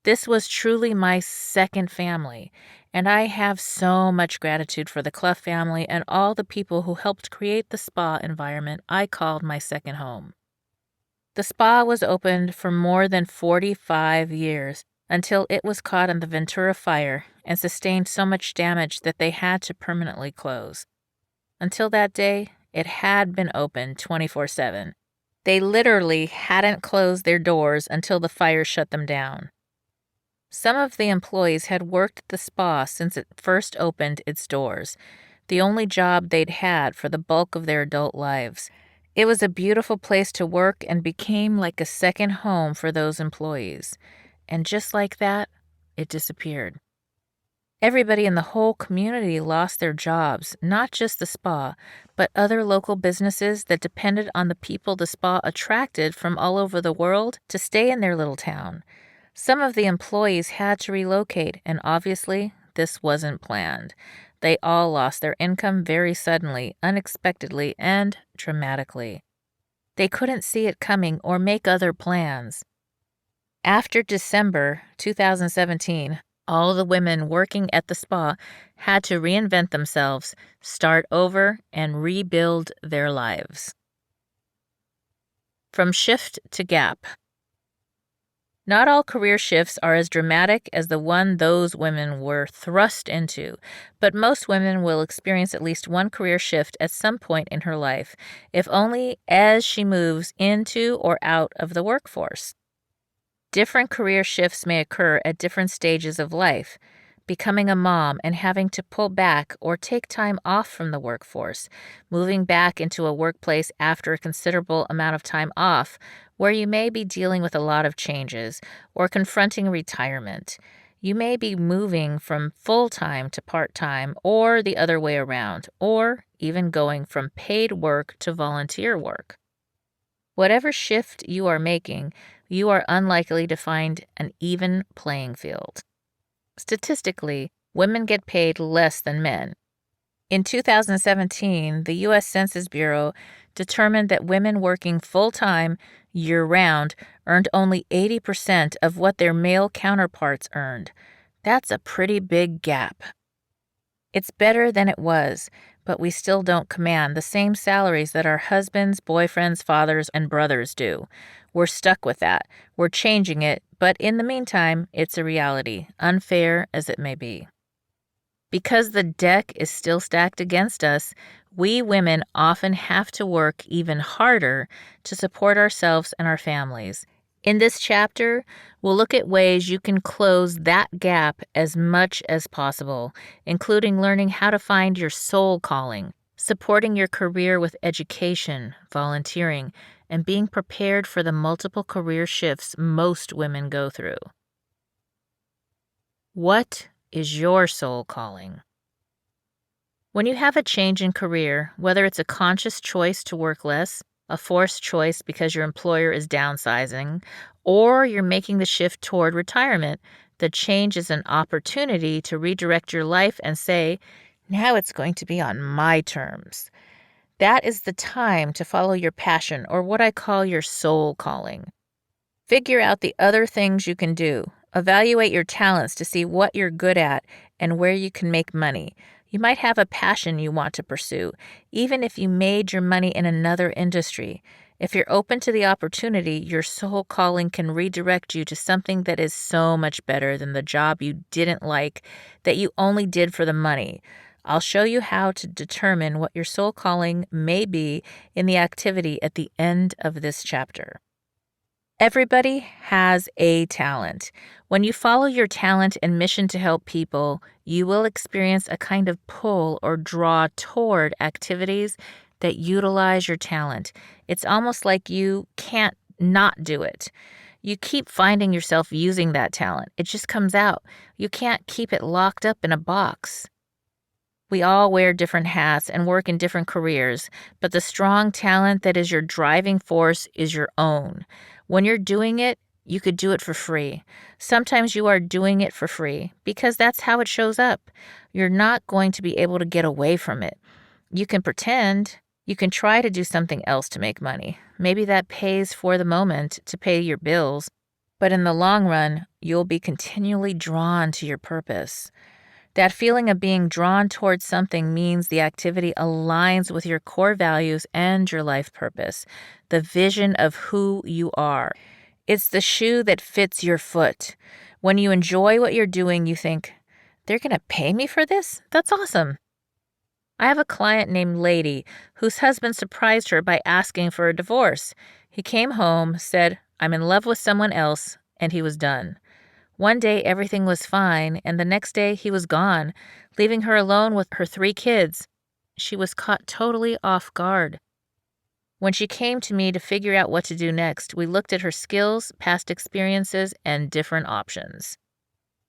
This was truly my second family, and I have so much gratitude for the Clough family and all the people who helped create the spa environment I called my second home. The spa was opened for more than 45 years until it was caught in the Ventura fire and sustained so much damage that they had to permanently close. Until that day, it had been open 24/7. They literally hadn't closed their doors until the fire shut them down. Some of the employees had worked at the spa since it first opened its doors, the only job they'd had for the bulk of their adult lives. It was a beautiful place to work and became like a second home for those employees. And just like that, it disappeared. Everybody in the whole community lost their jobs, not just the spa, but other local businesses that depended on the people the spa attracted from all over the world to stay in their little town. Some of the employees had to relocate, and obviously, this wasn't planned. They all lost their income very suddenly, unexpectedly, and dramatically. They couldn't see it coming or make other plans. After December 2017, all the women working at the spa had to reinvent themselves, start over, and rebuild their lives. From shift to gap. Not all career shifts are as dramatic as the one those women were thrust into, but most women will experience at least one career shift at some point in her life, if only as she moves into or out of the workforce. Different career shifts may occur at different stages of life. Becoming a mom and having to pull back or take time off from the workforce, moving back into a workplace after a considerable amount of time off, where you may be dealing with a lot of changes, or confronting retirement. You may be moving from full-time to part-time, or the other way around, or even going from paid work to volunteer work. Whatever shift you are making, you are unlikely to find an even playing field. Statistically, women get paid less than men. In 2017, the U.S. Census Bureau determined that women working full-time, year-round, earned only 80% of what their male counterparts earned. That's a pretty big gap. It's better than it was, but we still don't command the same salaries that our husbands, boyfriends, fathers, and brothers do. We're stuck with that. We're changing it, but in the meantime, it's a reality, unfair as it may be. Because the deck is still stacked against us, we women often have to work even harder to support ourselves and our families. In this chapter, we'll look at ways you can close that gap as much as possible, including learning how to find your soul calling, supporting your career with education, volunteering, and being prepared for the multiple career shifts most women go through. What is your soul calling? When you have a change in career, whether it's a conscious choice to work less, a forced choice because your employer is downsizing, or you're making the shift toward retirement, the change is an opportunity to redirect your life and say, now it's going to be on my terms. That is the time to follow your passion, or what I call your soul calling. Figure out the other things you can do. Evaluate your talents to see what you're good at and where you can make money. You might have a passion you want to pursue, even if you made your money in another industry. If you're open to the opportunity, your soul calling can redirect you to something that is so much better than the job you didn't like, that you only did for the money. I'll show you how to determine what your soul calling may be in the activity at the end of this chapter. Everybody has a talent. When you follow your talent and mission to help people, you will experience a kind of pull or draw toward activities that utilize your talent. It's almost like you can't not do it. You keep finding yourself using that talent. It just comes out. You can't keep it locked up in a box. We all wear different hats and work in different careers, but the strong talent that is your driving force is your own. When you're doing it, you could do it for free. Sometimes you are doing it for free because that's how it shows up. You're not going to be able to get away from it. You can pretend. You can try to do something else to make money. Maybe that pays for the moment to pay your bills, but in the long run, you'll be continually drawn to your purpose. That feeling of being drawn towards something means the activity aligns with your core values and your life purpose, the vision of who you are. It's the shoe that fits your foot. When you enjoy what you're doing, you think, they're going to pay me for this? That's awesome. I have a client named Lady whose husband surprised her by asking for a divorce. He came home, said, I'm in love with someone else, and he was done. One day everything was fine, and the next day he was gone, leaving her alone with her 3 kids. She was caught totally off guard. When she came to me to figure out what to do next, we looked at her skills, past experiences, and different options.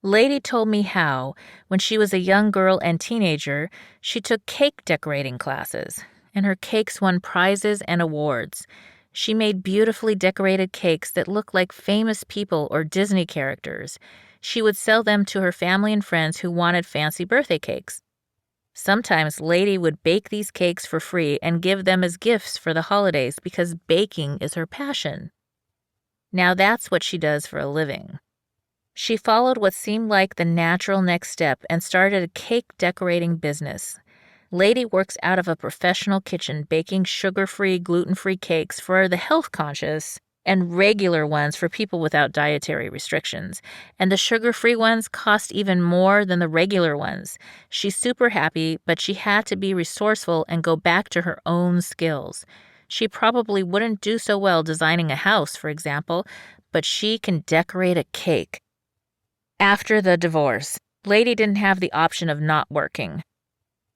Lady told me how, when she was a young girl and teenager, she took cake decorating classes, and her cakes won prizes and awards. She made beautifully decorated cakes that looked like famous people or Disney characters. She would sell them to her family and friends who wanted fancy birthday cakes. Sometimes Lady would bake these cakes for free and give them as gifts for the holidays because baking is her passion. Now that's what she does for a living. She followed what seemed like the natural next step and started a cake decorating business. Lady works out of a professional kitchen baking sugar-free, gluten-free cakes for the health-conscious and regular ones for people without dietary restrictions. And the sugar-free ones cost even more than the regular ones. She's super happy, but she had to be resourceful and go back to her own skills. She probably wouldn't do so well designing a house, for example, but she can decorate a cake. After the divorce, Lady didn't have the option of not working.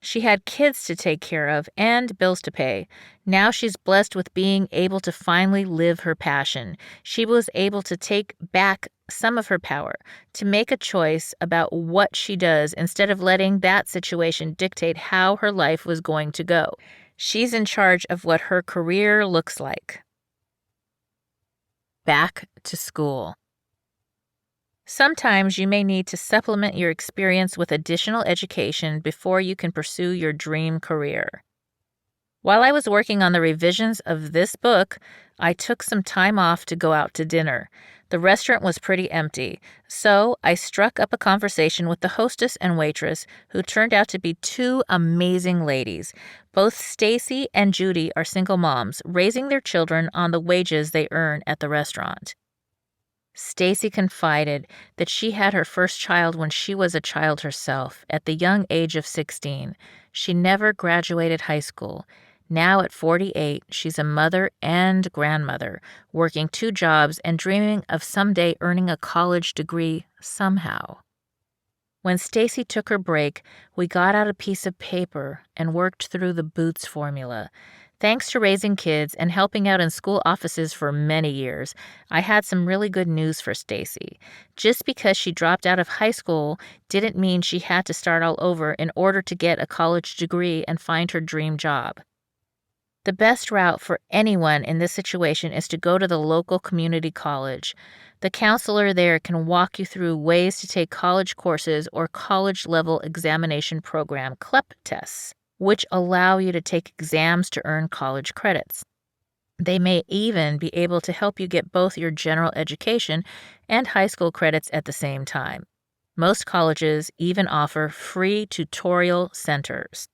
She had kids to take care of and bills to pay. Now she's blessed with being able to finally live her passion. She was able to take back some of her power, to make a choice about what she does instead of letting that situation dictate how her life was going to go. She's in charge of what her career looks like. Back to school. Sometimes you may need to supplement your experience with additional education before you can pursue your dream career. While I was working on the revisions of this book, I took some time off to go out to dinner. The restaurant was pretty empty, so I struck up a conversation with the hostess and waitress, who turned out to be two amazing ladies. Both Stacy and Judy are single moms, raising their children on the wages they earn at the restaurant. Stacy confided that she had her first child when she was a child herself, at the young age of 16. She never graduated high school. Now at 48, she's a mother and grandmother, working 2 jobs and dreaming of someday earning a college degree somehow. When Stacy took her break, we got out a piece of paper and worked through the BOOTS formula. Thanks to raising kids and helping out in school offices for many years, I had some really good news for Stacy. Just because she dropped out of high school didn't mean she had to start all over in order to get a college degree and find her dream job. The best route for anyone in this situation is to go to the local community college. The counselor there can walk you through ways to take college courses or college-level examination program CLEP tests, which allow you to take exams to earn college credits. They may even be able to help you get both your general education and high school credits at the same time. Most colleges even offer free tutorial centers.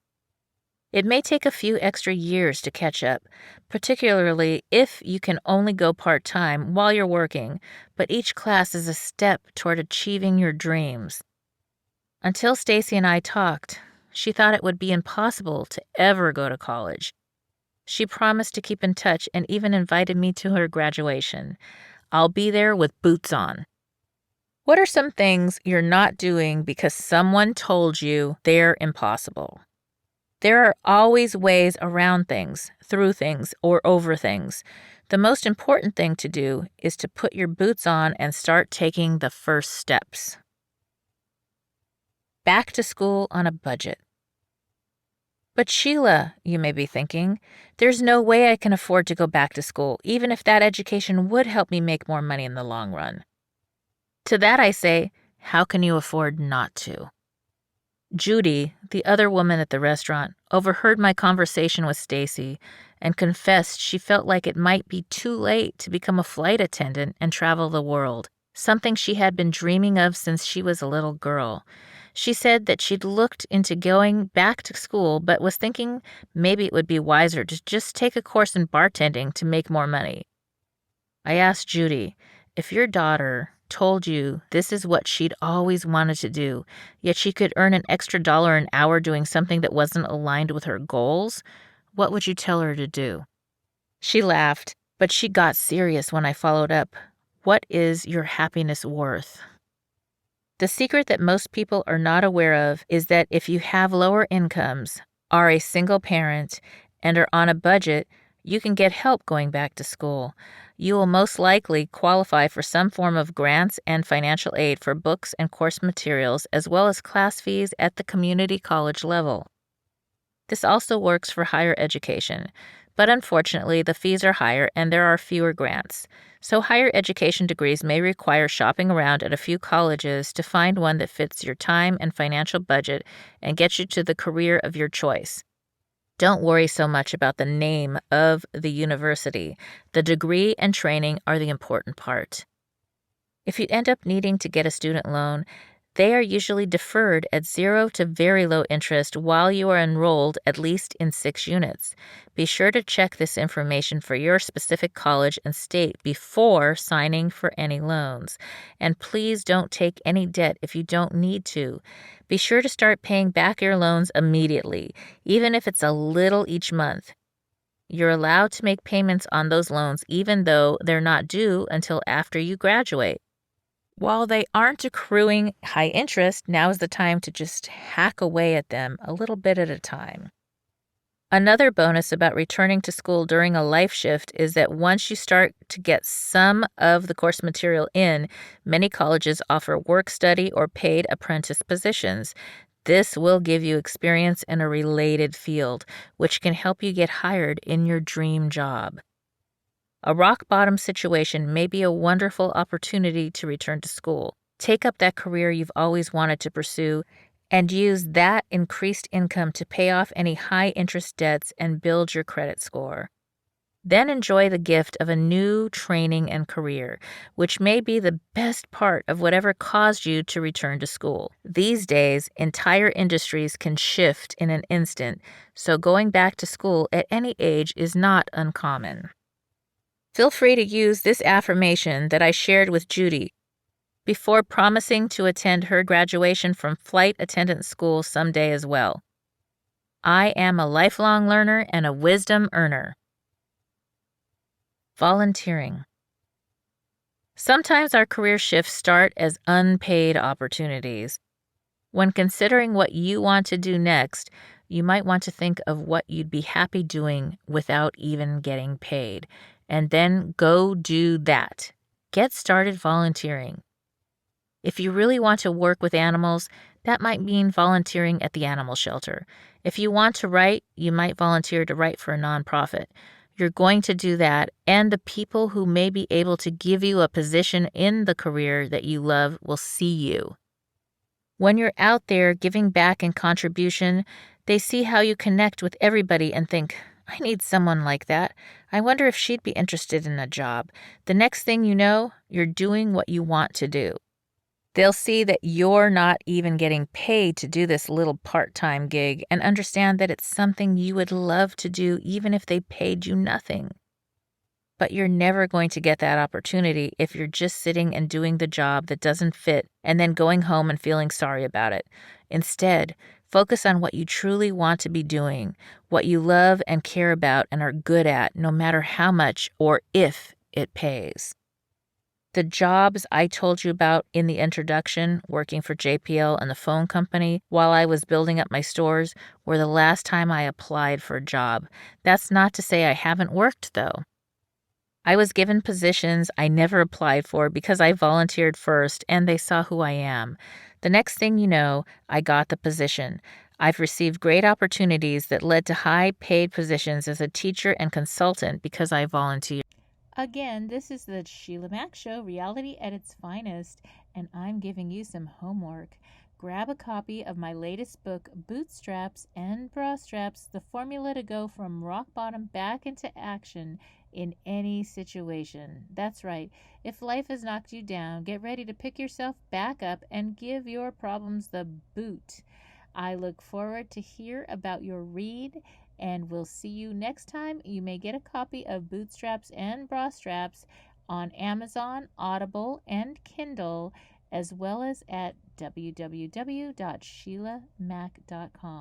It may take a few extra years to catch up, particularly if you can only go part-time while you're working, but each class is a step toward achieving your dreams. Until Stacy and I talked, she thought it would be impossible to ever go to college. She promised to keep in touch and even invited me to her graduation. I'll be there with boots on. What are some things you're not doing because someone told you they're impossible? There are always ways around things, through things, or over things. The most important thing to do is to put your boots on and start taking the first steps. Back to school on a budget. But Sheila, you may be thinking, there's no way I can afford to go back to school, even if that education would help me make more money in the long run. To that I say, how can you afford not to? Judy, the other woman at the restaurant, overheard my conversation with Stacy and confessed she felt like it might be too late to become a flight attendant and travel the world, something she had been dreaming of since she was a little girl. She said that she'd looked into going back to school but was thinking maybe it would be wiser to just take a course in bartending to make more money. I asked Judy, if your daughter told you this is what she'd always wanted to do, yet she could earn an extra $1 an hour doing something that wasn't aligned with her goals, what would you tell her to do? She laughed, but she got serious when I followed up. What is your happiness worth? The secret that most people are not aware of is that if you have lower incomes, are a single parent, and are on a budget, you can get help going back to school. You will most likely qualify for some form of grants and financial aid for books and course materials, as well as class fees at the community college level. This also works for higher education, but unfortunately, the fees are higher and there are fewer grants. So higher education degrees may require shopping around at a few colleges to find one that fits your time and financial budget and gets you to the career of your choice. Don't worry so much about the name of the university. The degree and training are the important part. If you end up needing to get a student loan, they are usually deferred at 0 to very low interest while you are enrolled at least in 6 units. Be sure to check this information for your specific college and state before signing for any loans. And please don't take any debt if you don't need to. Be sure to start paying back your loans immediately, even if it's a little each month. You're allowed to make payments on those loans even though they're not due until after you graduate. While they aren't accruing high interest, now is the time to just hack away at them a little bit at a time. Another bonus about returning to school during a life shift is that once you start to get some of the course material in, many colleges offer work study or paid apprentice positions. This will give you experience in a related field, which can help you get hired in your dream job. A rock-bottom situation may be a wonderful opportunity to return to school. Take up that career you've always wanted to pursue and use that increased income to pay off any high-interest debts and build your credit score. Then enjoy the gift of a new training and career, which may be the best part of whatever caused you to return to school. These days, entire industries can shift in an instant, so going back to school at any age is not uncommon. Feel free to use this affirmation that I shared with Judy before promising to attend her graduation from flight attendant school someday as well. I am a lifelong learner and a wisdom earner. Volunteering. Sometimes our career shifts start as unpaid opportunities. When considering what you want to do next, you might want to think of what you'd be happy doing without even getting paid. And then go do that. Get started volunteering. If you really want to work with animals, that might mean volunteering at the animal shelter. If you want to write, you might volunteer to write for a nonprofit. You're going to do that, and the people who may be able to give you a position in the career that you love will see you. When you're out there giving back in contribution, they see how you connect with everybody and think, I need someone like that. I wonder if she'd be interested in a job. The next thing you know, you're doing what you want to do. They'll see that you're not even getting paid to do this little part-time gig and understand that it's something you would love to do even if they paid you nothing. But you're never going to get that opportunity if you're just sitting and doing the job that doesn't fit and then going home and feeling sorry about it. Instead, focus on what you truly want to be doing, what you love and care about and are good at, no matter how much or if it pays. The jobs I told you about in the introduction, working for JPL and the phone company while I was building up my stores, were the last time I applied for a job. That's not to say I haven't worked, though. I was given positions I never applied for because I volunteered first and they saw who I am. The next thing you know, I got the position. I've received great opportunities that led to high-paid positions as a teacher and consultant because I volunteered. Again, this is the Sheila Mack Show, reality at its finest, and I'm giving you some homework. Grab a copy of my latest book, Bootstraps and Bra Straps, the formula to go from rock bottom back into action in any situation. That's right. If life has knocked you down, get ready to pick yourself back up and give your problems the boot. I look forward to hear about your read, and we'll see you next time. You may get a copy of Bootstraps and Bra Straps on Amazon, Audible, and Kindle, as well as at www.sheilamac.com.